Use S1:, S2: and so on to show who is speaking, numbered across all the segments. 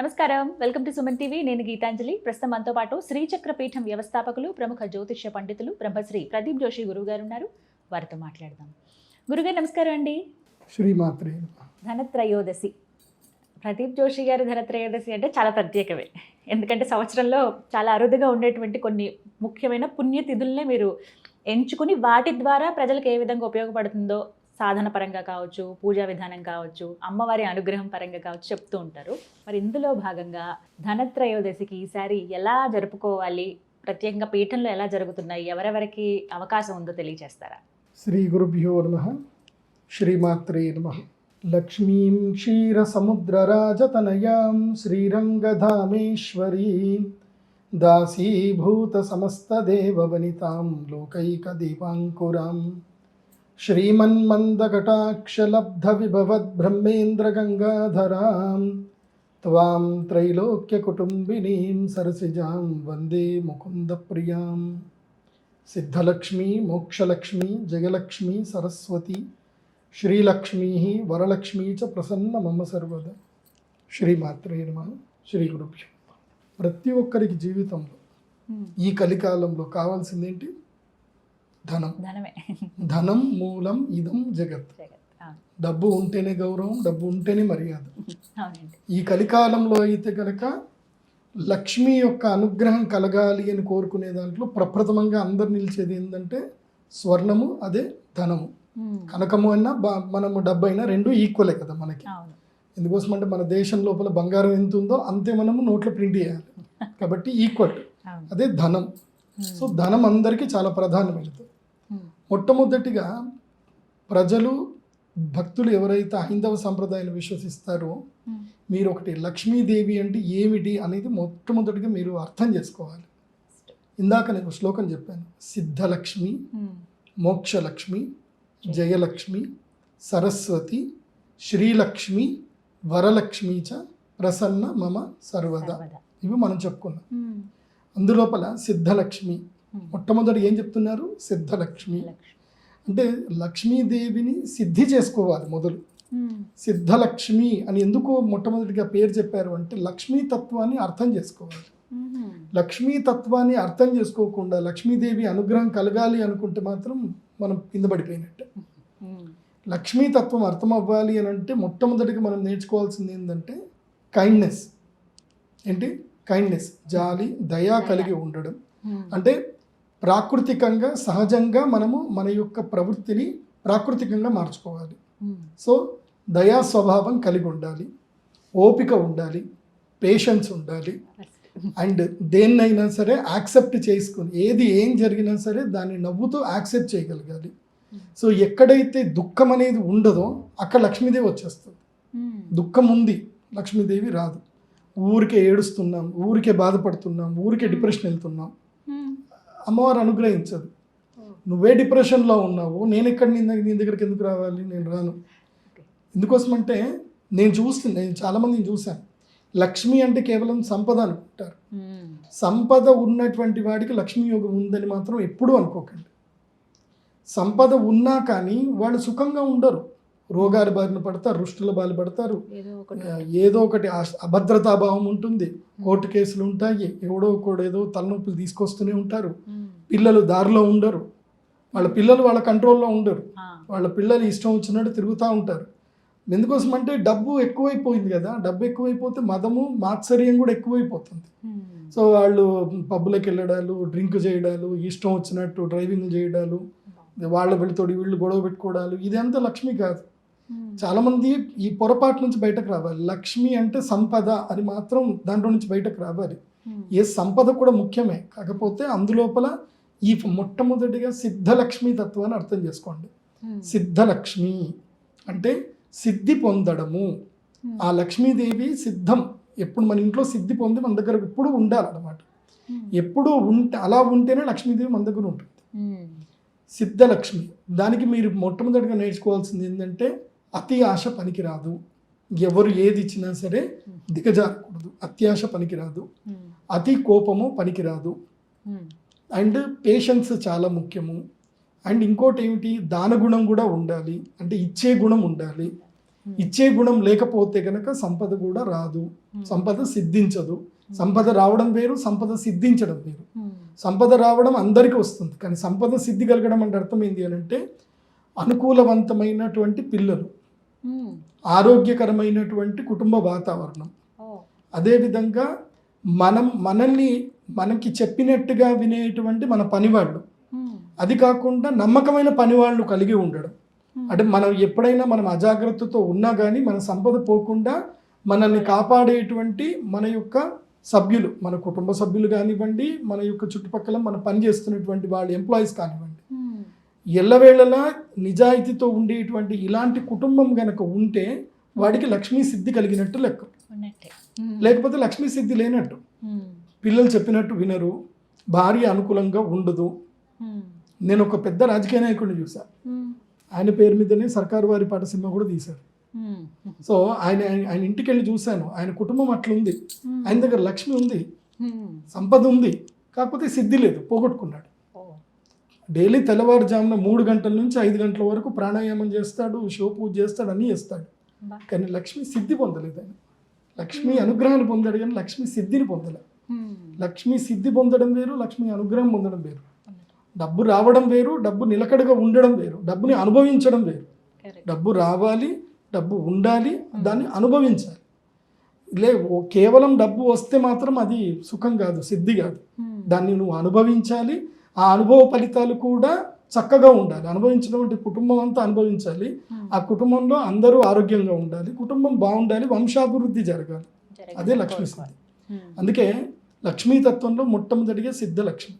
S1: నమస్కారం, welcome to Suman TV. నేను గీతాంజలి. ప్రస్తుతం మనతో పాటు శ్రీచక్ర పీఠం వ్యవస్థాపకులు, ప్రముఖ జ్యోతిష్య పండితులు బ్రహ్మశ్రీ ప్రదీప్ జోషి గురువు గారు ఉన్నారు. వారితో మాట్లాడదాం. గురుగారు నమస్కారం అండి.
S2: శ్రీమాత్రే.
S1: ధనత్రయోదశి, ప్రదీప్ జోషి గారి ధనత్రయోదశి అంటే చాలా ప్రత్యేకమే. ఎందుకంటే సంవత్సరంలో చాలా అరుదుగా ఉండేటువంటి కొన్ని ముఖ్యమైన పుణ్యతిథులనే మీరు ఎంచుకుని వాటి ద్వారా ప్రజలకు ఏ విధంగా ఉపయోగపడుతుందో సాధన పరంగా కావచ్చు, పూజా విధానం కావచ్చు, అమ్మవారి అనుగ్రహం పరంగా కావచ్చు చెప్తూ ఉంటారు. మరి ఇందులో భాగంగా ధనత్రయోదశికి ఈసారి ఎలా జరుపుకోవాలి, ప్రత్యేకంగా పీఠంలో ఎలా జరుగుతున్నాయి, ఎవరెవరికి అవకాశం ఉందో తెలియజేస్తారా?
S2: శ్రీ గురుభ్యో నమః. శ్రీమాత్రే నమః. లక్ష్మీం క్షీరసముద్రరాజతనయాం శ్రీరంగధామేశ్వరీం దాసీభూత సమస్తదేవవనితాం లోకైకదీపాంకురాం శ్రీమన్మందకటాక్షలబ్ధవిభవద్బ్రహ్మేంద్రగంగాధరాం త్వాం త్రైలోక్యకుటుంబినీం సరసిజాం వందే ముకుందప్రియాం. సిద్ధలక్ష్మీ, మోక్షలక్ష్మీ, జయలక్ష్మీ, సరస్వతి, శ్రీలక్ష్మీ వరలక్ష్మీ చ ప్రసన్న మమ సర్వదా. శ్రీమాత్రే నమః. శ్రీ గురుభ్యో. ప్రతి ఒక్కరికి జీవితంలో ఈ కలికాలంలో కావాల్సిందేంటి? ధనం. ధనం మూలం ఇదం జగత్. డబ్బు ఉంటేనే గౌరవం, డబ్బు ఉంటేనే మర్యాద. ఈ కలికాలంలో అయితే కనుక లక్ష్మి యొక్క అనుగ్రహం కలగాలి అని కోరుకునే దాంట్లో ప్రప్రథమంగా అందరు నిలిచేది ఏంటంటే స్వర్ణము, అదే ధనము. కనకము అయినా మనము డబ్బు అయినా రెండు ఈక్వలే కదా మనకి. ఎందుకోసం అంటే మన దేశం లోపల బంగారం ఎంత ఉందో అంతే మనము నోట్లో ప్రింట్ చేయాలి కాబట్టి ఈక్వల్, అదే ధనం. సో ధనం అందరికీ చాలా ప్రధానమైనది. మొట్టమొదటిగా ప్రజలు, భక్తులు ఎవరైతే హైందవ సంప్రదాయాన్ని విశ్వసిస్తారో మీరు ఒకటి లక్ష్మీదేవి అంటే ఏమిటి అనేది మొట్టమొదటిగా మీరు అర్థం చేసుకోవాలి. ఇందాక నేను శ్లోకం చెప్పాను, సిద్ధలక్ష్మి, మోక్షలక్ష్మి, జయలక్ష్మి, సరస్వతి, శ్రీలక్ష్మి, వరలక్ష్మి చ ప్రసన్న మమ సర్వదా. ఇవి మనం చెప్పుకున్నాం. అందులోపల సిద్ధలక్ష్మి మొట్టమొదటి ఏం చెప్తున్నారు? సిద్ధలక్ష్మి అంటే లక్ష్మీదేవిని సిద్ధి చేసుకోవాలి మొదలు. సిద్ధలక్ష్మి అని ఎందుకు మొట్టమొదటిగా పేరు చెప్పారు అంటే లక్ష్మీ తత్వాన్ని అర్థం చేసుకోవాలి. లక్ష్మీ తత్వాన్ని అర్థం చేసుకోకుండా లక్ష్మీదేవి అనుగ్రహం కలగాలి అనుకుంటే మాత్రం మనం కింద పడిపోయినట్టే. లక్ష్మీ తత్వం అర్థం అవ్వాలి అని అంటే మొట్టమొదటిగా మనం నేర్చుకోవాల్సింది ఏంటంటే కైండ్నెస్. ఏంటి? కైండ్నెస్, జాలి, దయ కలిగి ఉండడం. అంటే ప్రాకృతికంగా సహజంగా మనము మన యొక్క ప్రవృత్తిని ప్రాకృతికంగా మార్చుకోవాలి. సో దయా స్వభావం కలిగి ఉండాలి, ఓపిక ఉండాలి, పేషెన్స్ ఉండాలి, అండ్ దేన్నైనా సరే యాక్సెప్ట్ చేసుకుని ఏది ఏం జరిగినా సరే దాన్ని నవ్వుతూ యాక్సెప్ట్ చేయగలగాలి. సో ఎక్కడైతే దుఃఖం అనేది ఉండదో అక్కడ లక్ష్మీదేవి వచ్చేస్తుంది. దుఃఖం ఉంది, లక్ష్మీదేవి రాదు. ఊరికే ఏడుస్తున్నాం, ఊరికే బాధపడుతున్నాం, ఊరికే డిప్రెషన్ వెళ్తున్నాం, అమ్మవారు అనుగ్రహించదు. నువ్వే డిప్రెషన్లో ఉన్నావు, నేను ఎక్కడ నీ దగ్గరికి ఎందుకు రావాలి? నేను రాను. ఎందుకోసమంటే నేను చాలామందిని చూశాను, లక్ష్మి అంటే కేవలం సంపద అనుకుంటారు. సంపద ఉన్నటువంటి వాడికి లక్ష్మీ యోగం ఉందని మాత్రం ఎప్పుడూ అనుకోకండి. సంపద ఉన్నా కానీ వాళ్ళు సుఖంగా ఉండరు, రోగాల బారిన పడతారు, రుష్టుల బారిన పడతారు, ఏదో ఒకటి అభద్రతాభావం ఉంటుంది, కోర్టు కేసులు ఉంటాయి, ఎవడో ఒకడు ఏదో తలనొప్పులు తీసుకొస్తూనే ఉంటారు, పిల్లలు దారిలో ఉండరు, వాళ్ళ పిల్లలు వాళ్ళ కంట్రోల్లో ఉండరు, వాళ్ళ పిల్లలు ఇష్టం వచ్చినట్టు తిరుగుతూ ఉంటారు. ఎందుకోసం అంటే డబ్బు ఎక్కువైపోయింది కదా, డబ్బు ఎక్కువైపోతే మదము, మాత్సర్యం కూడా ఎక్కువైపోతుంది. సో వాళ్ళు పబ్బులకు వెళ్ళడాలు, డ్రింక్ చేయడాలు, ఇష్టం వచ్చినట్టు డ్రైవింగ్ చేయడాలు, వాళ్ళ వీళ్ళతోటి వీళ్ళు గొడవ పెట్టుకోవడాలు, ఇదంతా లక్ష్మి కాదు. చాలామంది ఈ పొరపాటు నుంచి బయటకు రావాలి. లక్ష్మి అంటే సంపద అని మాత్రం దాంట్లో నుంచి బయటకు రావాలి. ఏ సంపద కూడా ముఖ్యమే, కాకపోతే అందులోపల ఈ మొట్టమొదటిగా సిద్ధలక్ష్మి తత్వాన్ని అర్థం చేసుకోండి. సిద్ధలక్ష్మి అంటే సిద్ధి పొందడము. ఆ లక్ష్మీదేవి సిద్ధం, ఎప్పుడు మన ఇంట్లో సిద్ధి పొంది మన దగ్గర ఎప్పుడు ఉండాలన్నమాట. ఎప్పుడు అలా ఉంటేనే లక్ష్మీదేవి మన దగ్గర ఉంటుంది. సిద్ధలక్ష్మి, దానికి మీరు మొట్టమొదటిగా నేర్చుకోవాల్సింది ఏంటంటే అతి ఆశ పనికిరాదు. ఎవరు ఏది ఇచ్చినా సరే దిగజారకూడదు, అత్యాశ పనికిరాదు, అతి కోపము పనికిరాదు, అండ్ పేషెన్స్ చాలా ముఖ్యము. అండ్ ఇంకోటి ఏమిటి, దాన గుణం కూడా ఉండాలి, అంటే ఇచ్చే గుణం ఉండాలి. ఇచ్చే గుణం లేకపోతే కనుక సంపద కూడా రాదు, సంపద సిద్ధించదు. సంపద రావడం వేరు, సంపద సిద్ధించడం వేరు. సంపద రావడం అందరికీ వస్తుంది, కానీ సంపద సిద్ధి కలగడం అంటే అర్థం ఏంటి అని అంటే అనుకూలవంతమైనటువంటి పిల్లలు, ఆరోగ్యకరమైనటువంటి కుటుంబ వాతావరణం, అదేవిధంగా మనకి చెప్పినట్టుగా వినేటువంటి మన పనివాళ్ళు, అది కాకుండా నమ్మకమైన పనివాళ్ళు కలిగి ఉండడం. అంటే మనం ఎప్పుడైనా మనం అజాగ్రత్తతో ఉన్నా కానీ మన సంపద పోకుండా మనల్ని కాపాడేటువంటి మన యొక్క సభ్యులు, మన కుటుంబ సభ్యులు కానివ్వండి, మన యొక్క చుట్టుపక్కల మన పని చేస్తున్నటువంటి వాళ్ళ ఎంప్లాయీస్ కానివ్వండి, ఎల్లవేళలా నిజాయితీతో ఉండేటువంటి ఇలాంటి కుటుంబం గనక ఉంటే వాడికి లక్ష్మీ సిద్ధి కలిగినట్టు లెక్క. లేకపోతే లక్ష్మీ సిద్ధి లేనట్టు. పిల్లలు చెప్పినట్టు వినరు, భార్య అనుకూలంగా ఉండదు. నేను ఒక పెద్ద రాజకీయ నాయకుడిని చూసా, ఆయన పేరు మీదనే సర్కారు వారి పాట సినిమా కూడా తీశారు. సో ఆయన ఇంటికి వెళ్ళి చూశాను, ఆయన కుటుంబం అట్లుంది. ఆయన దగ్గర లక్ష్మి ఉంది, సంపద ఉంది, కాకపోతే సిద్ధి లేదు, పోగొట్టుకున్నాడు. డైలీ తెల్లవారుజామున 3 గంటల నుంచి 5 గంటల వరకు ప్రాణాయామం చేస్తాడు, షో పూజ చేస్తాడు, అన్నీ చేస్తాడు, కానీ లక్ష్మి సిద్ధి పొందలేదు. ఆయన లక్ష్మి అనుగ్రహాన్ని పొందాడు కానీ లక్ష్మి సిద్ధిని పొందలేదు. లక్ష్మి సిద్ధి పొందడం వేరు, లక్ష్మి అనుగ్రహం పొందడం వేరు. డబ్బు రావడం వేరు, డబ్బు నిలకడగా ఉండడం వేరు, డబ్బుని అనుభవించడం వేరు. డబ్బు రావాలి, డబ్బు ఉండాలి, దాన్ని అనుభవించాలి. కేవలం డబ్బు వస్తే మాత్రం అది సుఖం కాదు, సిద్ధి కాదు. దాన్ని నువ్వు అనుభవించాలి, ఆ అనుభవ ఫలితాలు కూడా చక్కగా ఉండాలి. అనుభవించడం అంటే కుటుంబం అంతా అనుభవించాలి, ఆ కుటుంబంలో అందరూ ఆరోగ్యంగా ఉండాలి, కుటుంబం బాగుండాలి, వంశాభివృద్ధి జరగాలి. అదే లక్ష్మీ సిద్ధి. అందుకే లక్ష్మీతత్వంలో మొట్టమొదటిగా సిద్ధలక్ష్మి.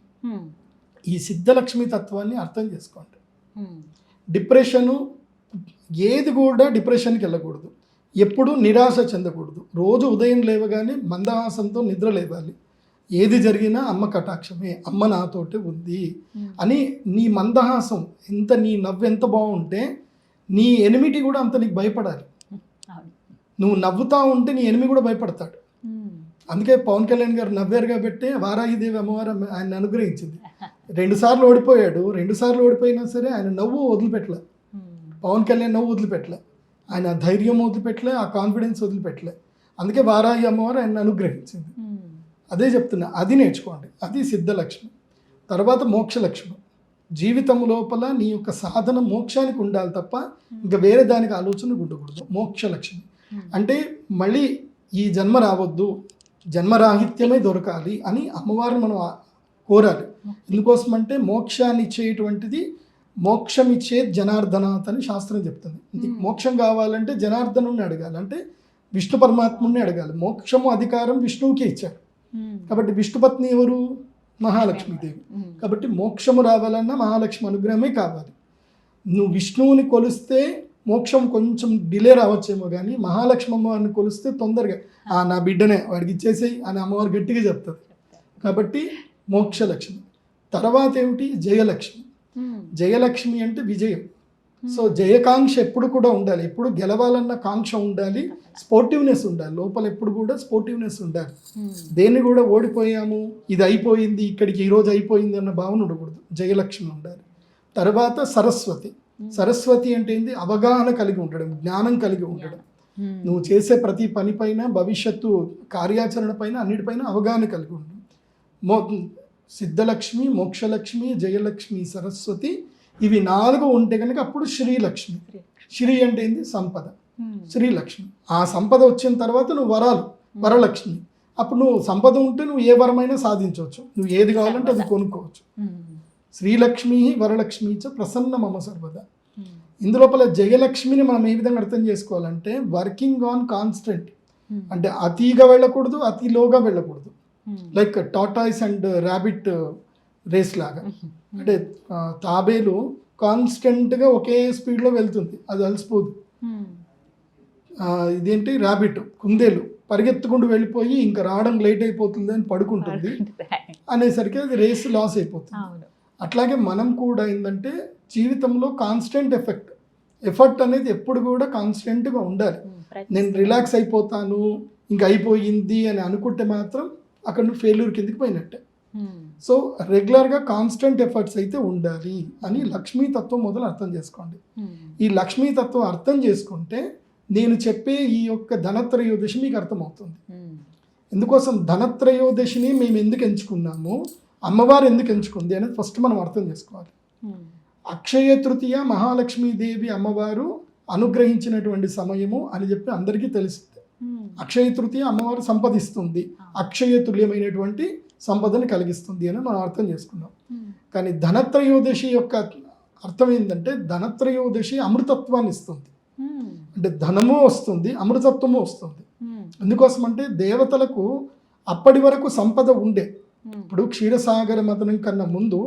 S2: ఈ సిద్ధలక్ష్మీ తత్వాన్ని అర్థం చేసుకోండి. డిప్రెషను ఏది కూడా డిప్రెషన్కి వెళ్ళకూడదు, ఎప్పుడు నిరాశ చెందకూడదు. రోజు ఉదయం లేవగానే మందహాసంతో నిద్ర లేవాలి. ఏది జరిగినా అమ్మ కటాక్షమే, అమ్మ నాతోటే ఉంది అని నీ మందహాసం ఎంత, నీ నవ్వు ఎంత బాగుంటే నీ ఎనిమిటి కూడా అంత నీకు భయపడాలి. నువ్వు నవ్వుతా ఉంటే నీ ఎనిమి కూడా భయపడతాడు. అందుకే పవన్ కళ్యాణ్ గారు నవ్వారు కాబట్టి వారాహిదేవి అమ్మవారు ఆయన అనుగ్రహించింది. 2 సార్లు ఓడిపోయాడు, 2 సార్లు ఓడిపోయినా సరే ఆయన నవ్వు వదిలిపెట్టలే. పవన్ కళ్యాణ్ నవ్వు వదిలిపెట్టలే, ఆయన ధైర్యం వదిలిపెట్టలే, ఆ కాన్ఫిడెన్స్ వదిలిపెట్టలే. అందుకే వారాహి అమ్మవారు ఆయన అనుగ్రహించింది. అదే చెప్తున్నా, అది నేర్చుకోండి. అది సిద్ధలక్ష్మి. తర్వాత మోక్షలక్ష్మి. జీవితం లోపల నీ యొక్క సాధన మోక్షానికి ఉండాలి తప్ప ఇంకా వేరే దానికి ఆలోచన ఉండకూడదు. మోక్షలక్ష్మి అంటే మళ్ళీ ఈ జన్మ రావద్దు, జన్మరాహిత్యమే దొరకాలి అని అమ్మవారిని మనం కోరాలి. ఎందుకోసమంటే మోక్షాన్ని ఇచ్చేటువంటిది మోక్షం ఇచ్చే జనార్దనాథ్ అని శాస్త్రం చెప్తుంది. నీకు మోక్షం కావాలంటే జనార్దనుని అడగాలి, అంటే విష్ణు పరమాత్ముని అడగాలి. మోక్షము అధికారం విష్ణువుకే ఇచ్చాడు కాబట్టి విష్ణుపత్ని ఎవరు? మహాలక్ష్మీదేవి. కాబట్టి మోక్షము రావాలన్నా మహాలక్ష్మి అనుగ్రహమే కావాలి. నువ్వు విష్ణువుని కొలిస్తే మోక్షం కొంచెం డిలే రావచ్చేమో, కానీ మహాలక్ష్మి అమ్మవారిని కొలిస్తే తొందరగా నా బిడ్డనే వాడికి ఇచ్చేసేయి అని అమ్మవారు గట్టిగా చెప్తుంది. కాబట్టి మోక్షలక్ష్మి. తర్వాత ఏమిటి? జయలక్ష్మి. జయలక్ష్మి అంటే విజయం. సో జయకాంక్ష ఎప్పుడు కూడా ఉండాలి, ఎప్పుడు గెలవాలన్న కాంక్ష ఉండాలి, స్పోర్టివ్నెస్ ఉండాలి లోపల, ఎప్పుడు కూడా స్పోర్టివ్నెస్ ఉండాలి. దేన్ని కూడా ఓడిపోయాము, ఇది అయిపోయింది, ఇక్కడికి ఈరోజు అయిపోయింది అన్న భావన ఉండకూడదు. జయలక్ష్మి ఉండాలి. తర్వాత సరస్వతి. సరస్వతి అంటే ఏంటి? అవగాహన కలిగి ఉండడం, జ్ఞానం కలిగి ఉండడం. నువ్వు చేసే ప్రతి పని పైన, భవిష్యత్తు కార్యాచరణ పైన, అన్నిటిపైన అవగాహన కలిగి ఉండడం. సిద్ధలక్ష్మి, మోక్షలక్ష్మి, జయలక్ష్మి, సరస్వతి, ఇవి 4 ఉంటే కనుక అప్పుడు శ్రీలక్ష్మి. శ్రీ అంటే ఏంది? సంపద. శ్రీలక్ష్మి. ఆ సంపద వచ్చిన తర్వాత నువ్వు వరలక్ష్మి. అప్పుడు నువ్వు సంపద ఉంటే నువ్వు ఏ వరమైనా సాధించవచ్చు, నువ్వు ఏది కావాలంటే అది కొనుక్కోవచ్చు. శ్రీలక్ష్మి వరలక్ష్మి చ ప్రసన్న మమ సర్వదా. ఇందులోపల జయలక్ష్మిని మనం ఏ విధంగా అర్థం చేసుకోవాలంటే వర్కింగ్ ఆన్ కాన్స్టెంట్, అంటే అతిగా వెళ్ళకూడదు, అతిలోగా వెళ్ళకూడదు. Like tortoise and rabbit race లాగా. అంటే తాబేలు కాన్స్టెంట్గా ఒకే స్పీడ్లో వెళ్తుంది, అది అలసిపోదు. ఇదేంటి? ర్యాబిట్, కుందేలు పరిగెత్తుకుంటూ వెళ్ళిపోయి ఇంకా రావడం లేట్ అయిపోతుంది అని పడుకుంటుంది, అనేసరికి అది రేస్ లాస్ అయిపోతుంది. అట్లాగే మనం కూడా ఏంటంటే జీవితంలో కాన్స్టెంట్ ఎఫర్ట్ అనేది ఎప్పుడు కూడా కాన్స్టెంట్గా ఉండాలి. నేను రిలాక్స్ అయిపోతాను, ఇంకా అయిపోయింది అని అనుకుంటే మాత్రం అక్కడ నువ్వు ఫెయిల్యూర్ కిందకి పోయినట్టే. సో రెగ్యులర్గా కాన్స్టెంట్ ఎఫర్ట్స్ అయితే ఉండాలి అని లక్ష్మీతత్వం మొదలు అర్థం చేసుకోండి. ఈ లక్ష్మీతత్వం అర్థం చేసుకుంటే నేను చెప్పే ఈ యొక్క ధనత్రయోదశి మీకు అర్థమవుతుంది. ఎందుకోసం ధనత్రయోదశిని మేము ఎందుకు ఎంచుకున్నాము, అమ్మవారు ఎందుకు ఎంచుకుంది అనేది ఫస్ట్ మనం అర్థం చేసుకోవాలి. అక్షయ తృతీయ మహాలక్ష్మీదేవి అమ్మవారు అనుగ్రహించినటువంటి సమయము అని చెప్పి అందరికీ తెలిసింది. అక్షయ తృతీయ అమ్మవారు సంపదిస్తుంది, అక్షయ తుల్యమైనటువంటి సంపదను కలిగిస్తుంది అని మనం అర్థం చేసుకున్నాం. కానీ ధనత్రయోదశి యొక్క అర్థం ఏంటంటే ధనత్రయోదశి అమృతత్వాన్ని ఇస్తుంది. అంటే ధనము వస్తుంది, అమృతత్వము వస్తుంది. ఎందుకోసం అంటే దేవతలకు అప్పటి వరకు సంపద ఉండే. ఇప్పుడు క్షీరసాగర మథనం కన్నా ముందు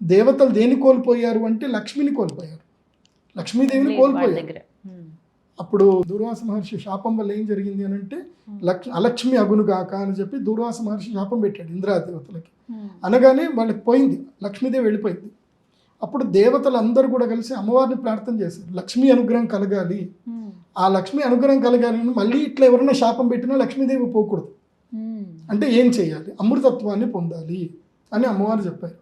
S2: దేవతలు దేని కోల్పోయారు అంటే లక్ష్మిని కోల్పోయారు, లక్ష్మీదేవిని కోల్పోయారు. అప్పుడు దూర్వాస మహర్షి శాపం వల్ల ఏం జరిగింది అని అంటే అలక్ష్మి అగునుగాక అని చెప్పి దూర్వాస మహర్షి శాపం పెట్టాడు ఇంద్రాదేవతలకి. అనగానే వాళ్ళకి పోయింది, లక్ష్మీదేవి వెళ్ళిపోయింది. అప్పుడు దేవతలు అందరూ కూడా కలిసి అమ్మవారిని ప్రార్థన చేశారు, లక్ష్మీ అనుగ్రహం కలగాలి, ఆ లక్ష్మీ అనుగ్రహం కలగాలి. మళ్ళీ ఇట్లా ఎవరైనా శాపం పెట్టినా లక్ష్మీదేవి పోకూడదు అంటే ఏం చేయాలి, అమృతత్వాన్ని పొందాలి అని అమ్మవారు చెప్పారు.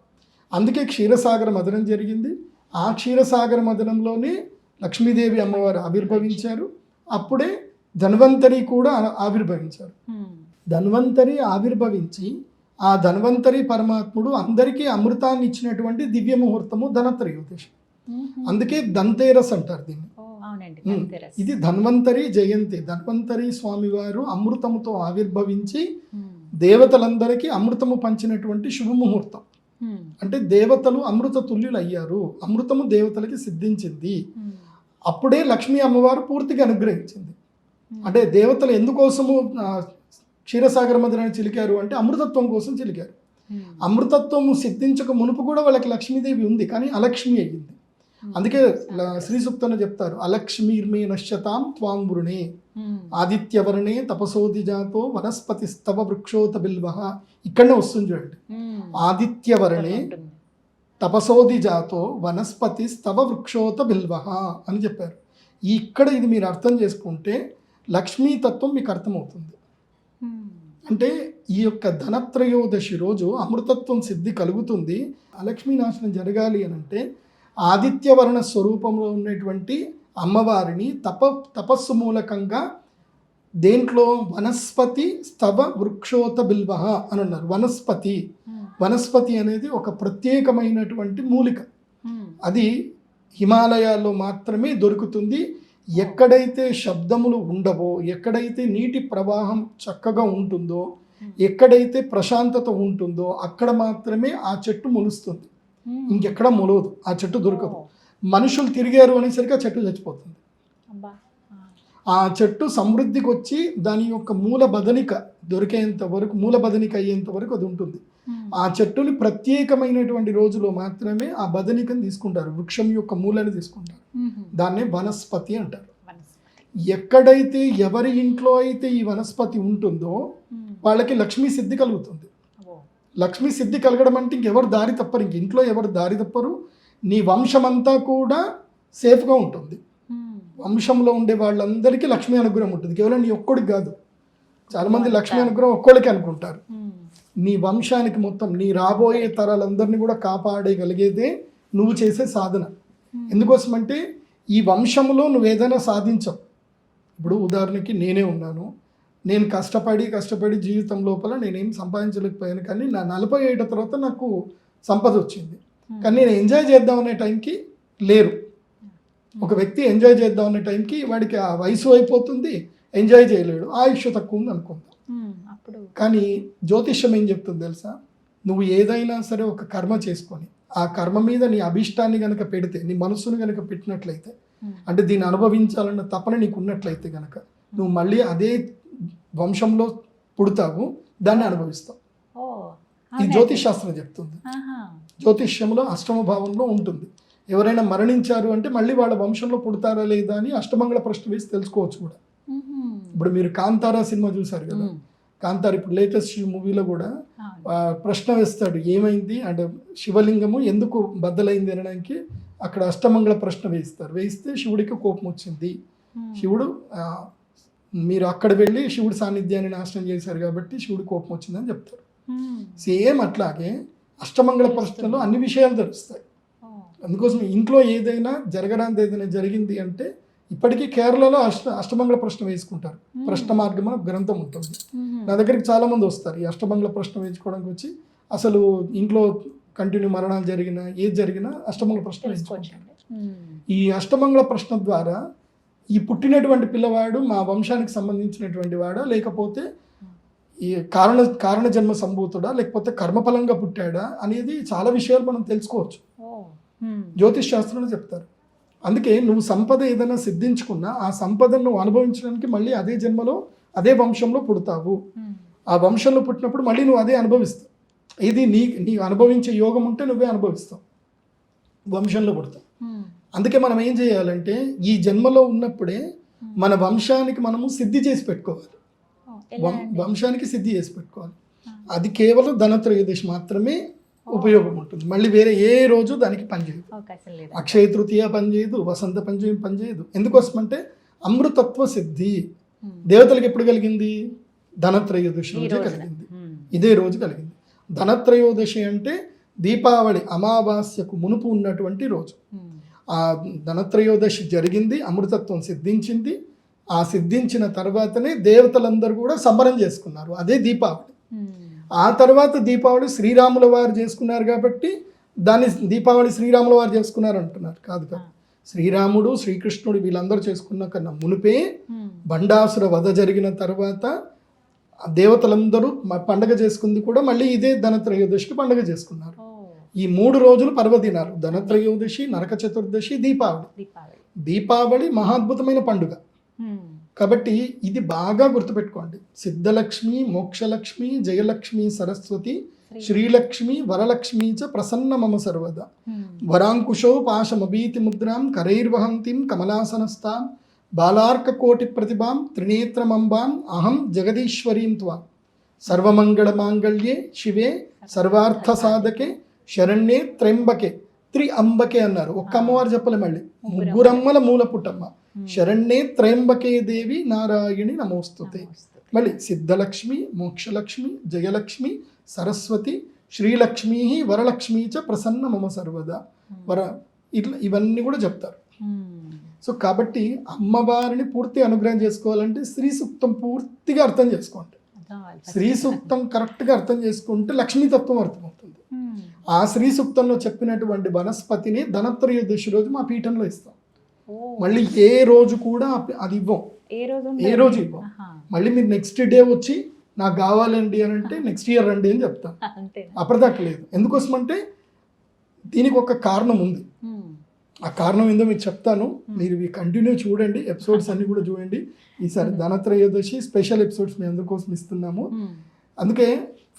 S2: అందుకే క్షీరసాగర మథనం జరిగింది. ఆ క్షీరసాగర మథనంలోనే లక్ష్మీదేవి అమ్మవారు ఆవిర్భవించారు. అప్పుడే ధన్వంతరి కూడా ఆవిర్భవించారు. ధన్వంతరి ఆవిర్భవించి ఆ ధన్వంతరి పరమాత్ముడు అందరికీ అమృతాన్ని ఇచ్చినటువంటి దివ్య ముహూర్తము ధనత్రయోదశి. అందుకే ధన్తేరస్ అంటారు దీన్ని. ఇది ధన్వంతరి జయంతి. ధన్వంతరి స్వామివారు అమృతముతో ఆవిర్భవించి దేవతలందరికీ అమృతము పంచినటువంటి శుభముహూర్తం. అంటే దేవతలు అమృత తుల్యులు అయ్యారు, అమృతము దేవతలకి సిద్ధించింది. అప్పుడే లక్ష్మీ అమ్మవారు పూర్తిగా అనుగ్రహించింది. అంటే దేవతలు ఎందుకోసము క్షీరసాగర మథనాన్ని చిలికారు అంటే అమృతత్వం కోసం చిలికారు. అమృతత్వము సిద్ధించక మునుపు కూడా వాళ్ళకి లక్ష్మీదేవి ఉంది, కానీ అలక్ష్మి అయ్యింది. అందుకే శ్రీ సూక్తంలో చెప్తారు, అలక్ష్మీర్మే నశ్యతాం త్వాం వృణే ఆదిత్యవర్ణే తపసోది జాతో వనస్పతి స్తవ వృక్షోత బిల్వ. ఇక్కడనే వస్తుంది చూడండి, ఆదిత్యవర్ణే తపసోది జాతో వనస్పతి స్తవ వృక్షోత బిల్వ అని చెప్పారు. ఇక్కడ ఇది మీరు అర్థం చేసుకుంటే లక్ష్మీతత్వం మీకు అర్థమవుతుంది. అంటే ఈ యొక్క ధనత్రయోదశి రోజు అమృతత్వం సిద్ధి కలుగుతుంది. అలక్ష్మీ నాశనం జరగాలి అని అంటే ఆదిత్యవర్ణ స్వరూపంలో ఉన్నటువంటి అమ్మవారిని తపస్సు మూలకంగా దేంట్లో వనస్పతి స్తవ వృక్షోత బిల్వ అని అన్నారు. వనస్పతి అనేది ఒక ప్రత్యేకమైనటువంటి మూలిక. అది హిమాలయాల్లో మాత్రమే దొరుకుతుంది. ఎక్కడైతే శబ్దములు ఉండవో, ఎక్కడైతే నీటి ప్రవాహం చక్కగా ఉంటుందో, ఎక్కడైతే ప్రశాంతత ఉంటుందో అక్కడ మాత్రమే ఆ చెట్టు మొలుస్తుంది. ఇంకెక్కడ మొలవదు, ఆ చెట్టు దొరకదు. మనుషులు తిరిగారు అనేసరికి ఆ చెట్టు చచ్చిపోతుంది. ఆ చెట్టు సమృద్ధికి వచ్చి దాని యొక్క మూల బదనిక దొరికేంత వరకు, మూల బదనిక అయ్యేంత వరకు అది ఉంటుంది. ఆ చెట్టుని ప్రత్యేకమైనటువంటి రోజులో మాత్రమే ఆ బదనికను తీసుకుంటారు, వృక్షం యొక్క మూలని తీసుకుంటారు. దాన్నే వనస్పతి అంటారు. ఎక్కడైతే ఎవరి ఇంట్లో అయితే ఈ వనస్పతి ఉంటుందో వాళ్ళకి లక్ష్మీ సిద్ధి కలుగుతుంది. లక్ష్మీ సిద్ధి కలగడం అంటే ఇంకెవరు దారి తప్పరు, ఇంక ఇంట్లో ఎవరు దారి తప్పరు. నీ వంశమంతా కూడా సేఫ్గా ఉంటుంది. వంశంలో ఉండే వాళ్ళందరికీ లక్ష్మీ అనుగ్రహం ఉంటుంది. కేవలం నీ ఒక్కడికి కాదు, చాలామంది లక్ష్మీ అనుగ్రహం ఒక్కడికి అనుకుంటారు. నీ వంశానికి మొత్తం, నీ రాబోయే తరాలందరినీ కూడా కాపాడగలిగేదే నువ్వు చేసే సాధన. ఎందుకోసమంటే ఈ వంశంలో నువ్వు ఏదైనా సాధించవు. ఇప్పుడు ఉదాహరణకి నేనే ఉన్నాను, నేను కష్టపడి జీవితం లోపల నేనేం సంపాదించలేకపోయాను, కానీ నా 40 ఏళ్ళ తర్వాత నాకు సంపద వచ్చింది. కానీ నేను ఎంజాయ్ చేద్దాం అనే టైంకి లేరు. ఒక వ్యక్తి ఎంజాయ్ చేద్దాం అనే టైంకి వాడికి ఆ వయసు అయిపోతుంది, ఎంజాయ్ చేయలేడు, ఆయుష్ తక్కువ ఉంది అనుకుందాం. కానీ జ్యోతిష్యం ఏం చెప్తుంది తెలుసా, నువ్వు ఏదైనా సరే ఒక కర్మ చేసుకొని ఆ కర్మ మీద నీ అభిష్టాన్ని కనుక పెడితే, నీ మనసును కనుక పెట్టినట్లయితే, అంటే దీన్ని అనుభవించాలన్న తపన నీకు ఉన్నట్లయితే కనుక నువ్వు మళ్ళీ అదే వంశంలో పుడతావు, దాన్ని అనుభవిస్తావు. ఈ జ్యోతిష్ శాస్త్రం చెప్తుంది. జ్యోతిష్యంలో అష్టమ భావంలో ఉంటుంది. ఎవరైనా మరణించారు అంటే మళ్ళీ వాళ్ళ వంశంలో పుడతారా లేదా అని అష్టమంగళ ప్రశ్న వేసి తెలుసుకోవచ్చు కూడా. ఇప్పుడు మీరు కాంతారా సినిమా చూసారు కదా, కాంతార ఇప్పుడు లేటెస్ట్ మూవీలో కూడా ప్రశ్న వేస్తాడు, ఏమైంది అంటే శివలింగము ఎందుకు బద్దలైంది అనడానికి అక్కడ అష్టమంగళ ప్రశ్న వేస్తే శివుడికి కోపం వచ్చింది. శివుడు మీరు అక్కడ వెళ్ళి శివుడి సాన్నిధ్యాన్ని నాశనం చేశారు కాబట్టి శివుడి కోపం వచ్చిందని చెప్తారు. సేమ్ అట్లాగే అష్టమంగళ ప్రశ్నలో అన్ని విషయాలు తెలుస్తాయి. అందుకోసం ఇంట్లో ఏదైనా జరగడానికి ఏదైనా జరిగింది అంటే ఇప్పటికీ కేరళలో అష్టమంగళ ప్రశ్న వేసుకుంటారు. ప్రశ్న మార్గం అనే గ్రంథం ఉంటుంది. నా దగ్గరికి చాలామంది వస్తారు ఈ అష్టమంగళ ప్రశ్న వేయించుకోవడానికి వచ్చి, అసలు ఇంట్లో కంటిన్యూ మరణాలు జరిగినా ఏది జరిగినా అష్టమంగళ ప్రశ్న వేయించుకుంటారు. ఈ అష్టమంగళ ప్రశ్న ద్వారా ఈ పుట్టినటువంటి పిల్లవాడు మా వంశానికి సంబంధించినటువంటి వాడా, లేకపోతే ఈ కారణ జన్మ సంభూతుడా, లేకపోతే కర్మఫలంగా పుట్టాడా అనేది చాలా విషయాలు మనం తెలుసుకోవచ్చు. జ్యోతిష్ శాస్త్రంలో చెప్తారు. అందుకే నువ్వు సంపద ఏదైనా సిద్ధించుకున్నా ఆ సంపదను నువ్వు అనుభవించడానికి మళ్ళీ అదే జన్మలో అదే వంశంలో పుడతావు. ఆ వంశంలో పుట్టినప్పుడు మళ్ళీ నువ్వు అదే అనుభవిస్తావు. ఇది నీ అనుభవించే యోగం ఉంటే నువ్వే అనుభవిస్తావు, వంశంలో పుడతావు. అందుకే మనం ఏం చేయాలంటే ఈ జన్మలో ఉన్నప్పుడే మన వంశానికి మనము సిద్ధి చేసి పెట్టుకోవాలి. వంశానికి సిద్ధి చేసి పెట్టుకోవాలి. అది కేవలం ధనత్రయోదశి మాత్రమే ఉపయోగం ఉంటుంది. మళ్ళీ వేరే ఏ రోజు దానికి పనిచేయదు. అక్షయ తృతీయ పనిచేయదు, వసంత పంచమి పనిచేయదు. ఎందుకోసమంటే అమృతత్వ సిద్ధి దేవతలకు ఎప్పుడు కలిగింది? ధనత్రయోదశి రోజే కలిగింది. ఇదే రోజు కలిగింది. ధనత్రయోదశి అంటే దీపావళి అమావాస్యకు మునుపు ఉన్నటువంటి రోజు. ఆ ధనత్రయోదశి జరిగింది, అమృతత్వం సిద్ధించింది. ఆ సిద్ధించిన తర్వాతనే దేవతలందరూ కూడా సంబరం చేసుకున్నారు. అదే దీపావళి. ఆ తర్వాత దీపావళి శ్రీరాముల వారు చేసుకున్నారు కాబట్టి దాన్ని దీపావళి శ్రీరాముల వారు చేసుకున్నారు అంటున్నారు. కాదు కాదు, శ్రీరాముడు శ్రీకృష్ణుడు వీళ్ళందరూ చేసుకున్న కన్నా మునిపే బండాసుర వధ జరిగిన తర్వాత దేవతలందరూ పండగ చేసుకుంది కూడా మళ్ళీ ఇదే ధనత్రయోదశికి పండగ చేసుకున్నారు. ఈ 3 రోజులు పర్వదినాలు: ధనత్రయోదశి, నరక చతుర్దశి, దీపావళి. దీపావళి మహాద్భుతమైన పండుగ కాబట్టి ఇది బాగా గుర్తుపెట్టుకోండి. సిద్ధలక్ష్మి, మోక్షలక్ష్మి, జయలక్ష్మి, సరస్వతి, శ్రీలక్ష్మి, వరలక్ష్మి చ ప్రసన్న మమ సర్వదా. వరాంకుశో పాశమభీతి ముద్రాం కరైర్వహంతిం కమలాసనస్తాం బాలార్కకోటి ప్రతిభాం త్రినేత్రమంబాం అహం జగదీశ్వరీం త్వాం. సర్వమంగళమాంగళ్యే శివే సర్వార్థ సాధకే శరణ్యే త్ర్యంబకే అంబకే అన్నారు. ఒక్క అమ్మవారు చెప్పలే, మళ్ళీ 3 అమ్మల మూల పుట్టమ్మ. శరణ్యే త్రయంబకే దేవి నారాయణి నమోస్తుతే. మళ్ళీ సిద్ధలక్ష్మి, మోక్షలక్ష్మి, జయలక్ష్మి, సరస్వతి, శ్రీలక్ష్మి, వరలక్ష్మి చ ప్రసన్న మమ సర్వదా. ఇట్లా ఇవన్నీ కూడా చెప్తారు. సో కాబట్టి అమ్మవారిని పూర్తి అనుగ్రహం చేసుకోవాలంటే శ్రీ సూక్తం పూర్తిగా అర్థం చేసుకోండి. శ్రీ సూక్తం కరెక్ట్గా అర్థం చేసుకుంటే లక్ష్మీతత్వం అర్థమవుతుంది. ఆ శ్రీ సూక్తంలో చెప్పినటువంటి వనస్పతిని ధనత్రయోదశి రోజు మా పీఠంలో ఇస్తాం. మళ్ళీ ఏ రోజు కూడా అది ఇవ్వం, ఏ రోజు ఇవ్వం. మళ్ళీ మీరు నెక్స్ట్ డే వచ్చి నాకు కావాలండి అని అంటే నెక్స్ట్ ఇయర్ రండి అని చెప్తాను. అప్పటిదాకా లేదు. ఎందుకోసమంటే దీనికి ఒక కారణం ఉంది. ఆ కారణం ఏందో మీకు చెప్తాను. మీరు ఇవి కంటిన్యూ చూడండి, ఎపిసోడ్స్ అన్ని కూడా చూడండి. ఈసారి ధనత్రయోదశి స్పెషల్ ఎపిసోడ్స్ మీ అందరి కోసం ఇస్తున్నాము. అందుకే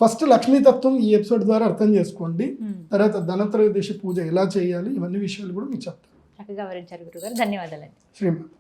S2: ఫస్ట్ లక్ష్మీతత్వం ఈ ఎపిసోడ్ ద్వారా అర్థం చేసుకోండి. తర్వాత ధనత్రయోదశి పూజ ఎలా చేయాలి, ఇవన్నీ విషయాలు కూడా మీకు చెప్తాను.
S1: చక్కగా వివరించారు గురుగారు. ధన్యవాదాలండి.
S2: శ్రీమతి.